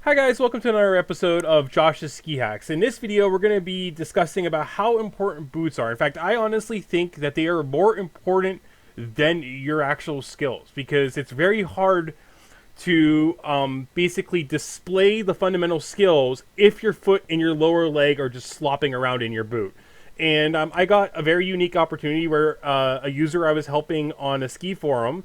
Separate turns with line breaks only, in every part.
Hi guys, welcome to another episode of Josh's Ski Hacks. In this video, we're going to be discussing about how important boots are. In fact, I honestly think that they are more important than your actual skills because it's very hard to basically display the fundamental skills if your foot and your lower leg are just slopping around in your boot. And I got a very unique opportunity where a user I was helping on a ski forum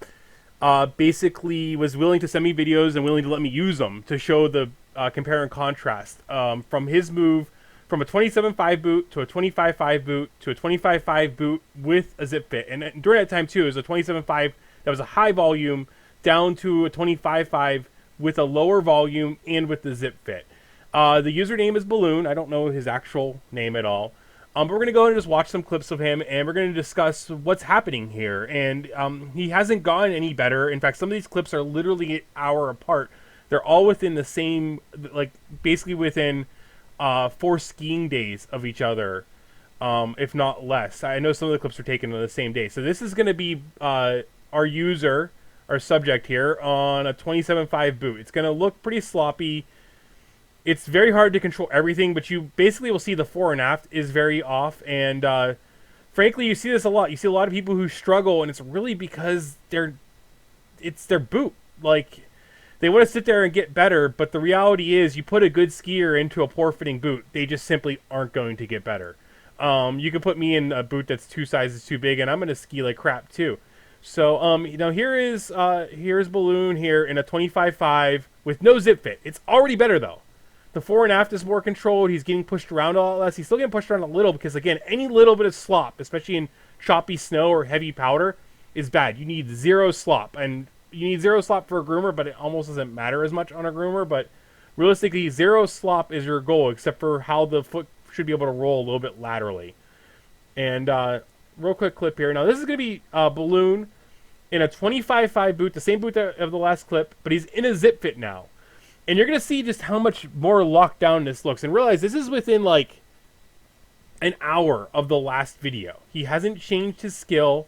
basically was willing to send me videos and willing to let me use them to show the compare and contrast from his move from a 27.5 boot to a 25.5 boot to a 25.5 boot with a zip fit. And during that time too, it was a 27.5 that was a high volume down to a 25.5 with a lower volume and with the zip fit. The username is Balloon. I don't know his actual name at all. But we're going to go and just watch some clips of him, and we're going to discuss what's happening here. And he hasn't gotten any better. In fact, some of these clips are literally an hour apart. They're all within the same, like, basically within 4 skiing days of each other, if not less. I know some of the clips are taken on the same day. So this is going to be our user, our subject here, on a 27.5 boot. It's going to look pretty sloppy. It's very hard to control everything, but you basically will see the fore and aft is very off. And frankly, you see this a lot. You see a lot of people who struggle, and it's really because it's their boot. Like, they want to sit there and get better, but the reality is you put a good skier into a poor-fitting boot, they just simply aren't going to get better. You can put me in a boot that's 2 sizes too big, and I'm going to ski like crap too. So, here's Balloon here in a 25.5 with no zip fit. It's already better, though. The fore and aft is more controlled. He's getting pushed around a lot less. He's still getting pushed around a little because, again, any little bit of slop, especially in choppy snow or heavy powder, is bad. You need zero slop. And you need zero slop for a groomer, but it almost doesn't matter as much on a groomer. But realistically, zero slop is your goal, except for how the foot should be able to roll a little bit laterally. And real quick clip here. Now, this is going to be Balloon in a 25.5 boot, the same boot of the last clip, but he's in a zip fit now. And you're going to see just how much more locked down this looks. And realize this is within like an hour of the last video. He hasn't changed his skill.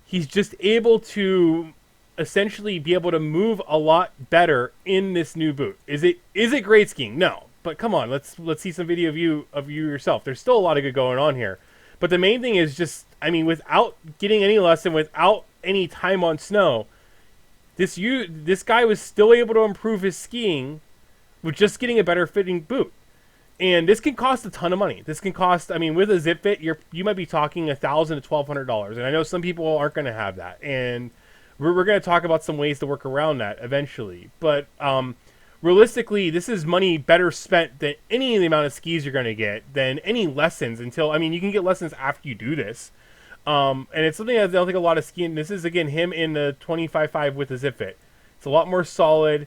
He's just able to essentially be able to move a lot better in this new boot. Is it great skiing? No. But come on, let's see some video of you yourself. There's still a lot of good going on here. But the main thing is just, I mean, without getting any lesson, without any time on snow, this guy was still able to improve his skiing with just getting a better fitting boot. And this can cost a ton of money. This can cost, I mean, with a zip fit, you might be talking $1,000 to $1,200. And I know some people aren't going to have that. And we're going to talk about some ways to work around that eventually. But realistically, this is money better spent than any of the amount of skis you're going to get, than any lessons until, I mean, you can get lessons after you do this. And it's something I don't think a lot of skiing. This is, again, him in the 25.5 with the zip fit. It's a lot more solid,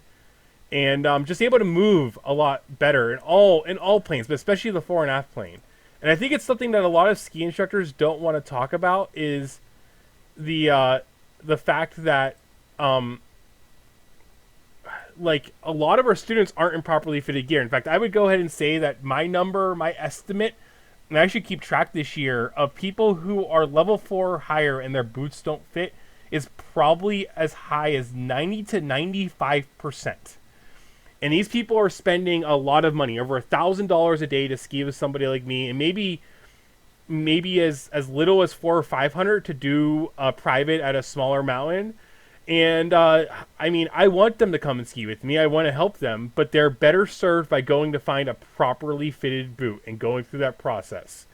and just able to move a lot better in all planes, but especially the fore and aft plane. And I think it's something that a lot of ski instructors don't want to talk about is the fact that like a lot of our students aren't in properly fitted gear. In fact, I would go ahead and say that my estimate. And I actually keep track this year of people who are level 4 or higher and their boots don't fit is probably as high as 90 to 95%. And these people are spending a lot of money, over $1,000 a day to ski with somebody like me, and maybe as little as $400 or $500 to do a private at a smaller mountain. And I mean, I want them to come and ski with me. I want to help them, but they're better served by going to find a properly fitted boot and going through that process.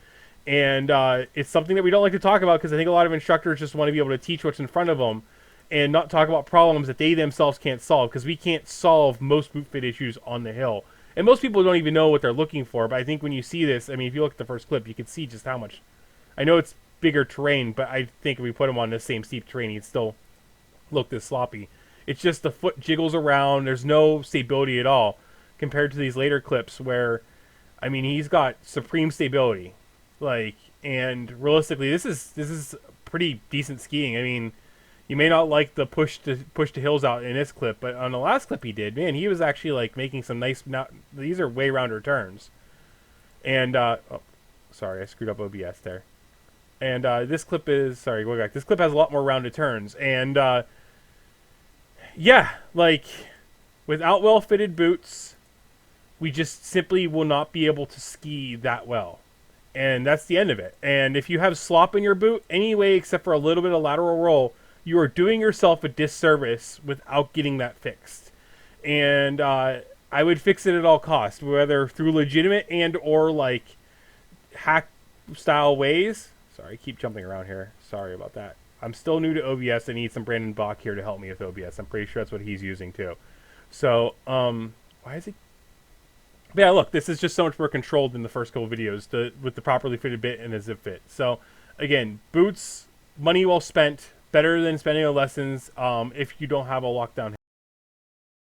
And it's something that we don't like to talk about because I think a lot of instructors just want to be able to teach what's in front of them and not talk about problems that they themselves can't solve, because we can't solve most boot fit issues on the hill. And most people don't even know what they're looking for. But I think when you see this, I mean, if you look at the first clip, you can see just how much. I know it's bigger terrain, but I think if we put him on the same steep terrain, he'd still look this sloppy. It's just the foot jiggles around. There's no stability at all compared to these later clips where, I mean, he's got supreme stability. Like, and realistically, this is pretty decent skiing. I mean, you may not like the push to hills out in this clip, but on the last clip he did, man, he was actually like making some nice. These are way rounder turns. And oh, sorry, I screwed up OBS there. And this clip is go back. This clip has a lot more rounded turns, and yeah, like Without well-fitted boots, we just simply will not be able to ski that well. And that's the end of it. And if you have slop in your boot, anyway, except for a little bit of lateral roll, you are doing yourself a disservice without getting that fixed. And I would fix it at all costs, whether through legitimate and or like hack style ways. Sorry, I keep jumping around here. Sorry about that. I'm still new to OBS. I need some Brandon Bach here to help me with OBS. I'm pretty sure that's what he's using too. So, why is it? But yeah, look, this is just so much more controlled than the first couple videos with the properly fitted bit and a zip fit. So, again, boots, money well spent, better than spending on lessons if you don't have a lockdown